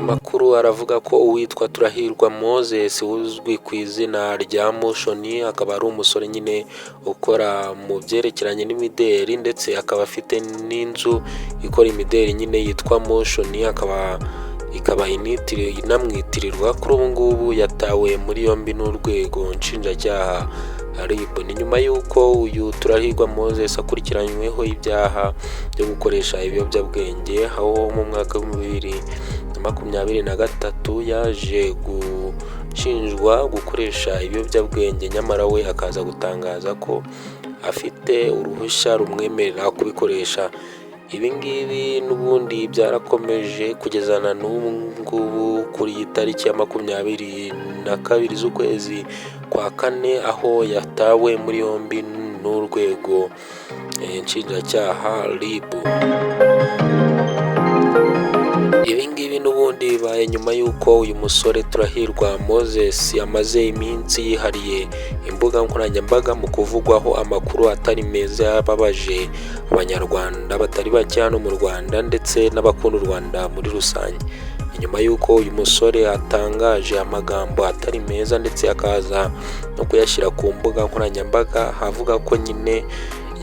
Amakuru aravuga ko uwitwa Turahirwa Moses uzwi ku izina rya Motion akaba ari umusore nyine ukora mu byerekeranye n'imideri, ndetse akaba afite n'inzu ikora imideri nyine yitwa Motion, ikaba inamwitirirwa. Kuri ubu ngubu yatawe muri yombi n'urwego nshinjacyaha RIB. Ni nyuma y'uko uyu Turahirwa Moses akurikiranyweho ibyaha byo gukoresha ibiyobyabwenge, aho mu mwaka wa 2023 yaje gushinjwa gukoresha ibiyobyabwenge, nyamara we akaza gutangaza ko afite uruhushya rumwemerera kubikoresha. Ibi ngibi n'ubundi byarakomeje kugezana n'ubu ngubu kuri iyi tariki ya 22 z'ukwezi kwa kane, aho yatawe muri yombi n'urwego nshinjacyaha RIB. Ibi ngibi n'ubundi bibaye nyuma y'uko uyu musore Turahirwa Moses amaze iminsi yihariye imbuga nkoranyambaga mu kuvugwaho amakuru atari meza yababaje abanyarwanda batari bake hano mu Rwanda ndetse n'abakunda u Rwanda muri rusange. Nyuma y'uko uyu musore atangaje amagambo atari meza ndetse akaza no kuyashyira ku mbuga nkoranyambaga, havuga ko nyine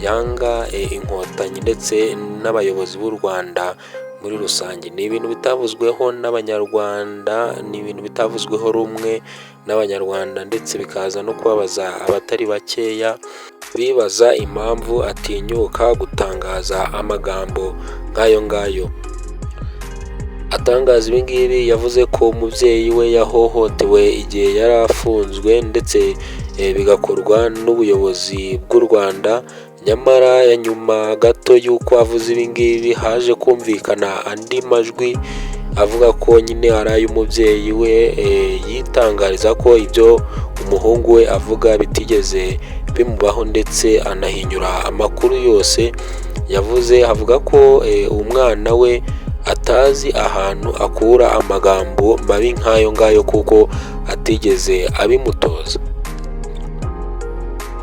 yanga inkotanyi ndetse n'abayobozi b'u Rwanda muri rusange. Ni ibintu bitavuzweho n'abanyarwanda, ni ibintu bitavuzweho rumwe n'abanyarwanda, ndetse bikaza no kubabaza abatari bakeya bibaza impamvu atinyuka gutangaza amagambo nk'ayo ngayo. Atangaza ibi ngibi yavuze ko umubyeyi we yahohotewe igihe yari afunzwe, ndetse bigakorwa n'ubuyobozi bw'u Rwanda. Nyamara nyuma gato y'uko avuze ibi ngibi haje kumvikana andi majwi avuga ko nyine ari ay'umubyeyi we, yitangariza ko ibyo umuhungu we avuga bitigeze bimubaho, ndetse anahinyura amakuru yose yavuze. Avuga ko umwana we atazi ahantu akura amagambo mabi nk'ayo ngayo kuko atigeze abimutoza.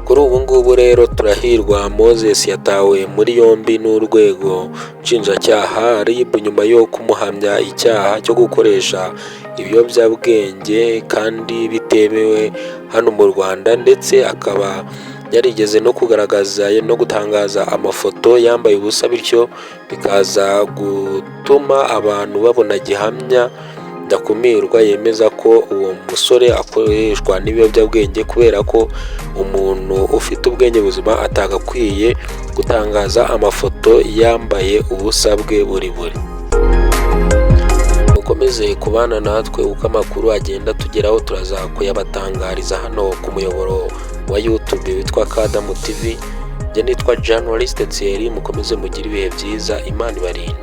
Kuri ubu ngubu rero Turahirwa Moses yatawe muri yombi n'urwego nshinjacyaha RIB nyuma yo kumuhamya icyaha cyo gukoresha ibiyobyabwenge kandi bitemewe hano mu Rwanda, ndetse akaba yarigeze no kugaragaza no gutangaza amafoto yambaye ubusa, bityo bikaza gutuma abantu babona gihamya ndakumirwa yemeza ko uwo musore akoreshwa n'ibiyobyabwenge, kubera ko umuntu ufite ubwenge buzima atagakwiye gutangaza amafoto yambaye ubusa bwe buri. Mukomeze kubana natwe uko amakuru agenda tugeraho, turaza kuyabatangariza hano ku muyoboro wa YouTube witwa Kadamu TV. Njye nitwa Journalist Thierry, mukomeze mugire ibihe byiza, Imana ibarinde.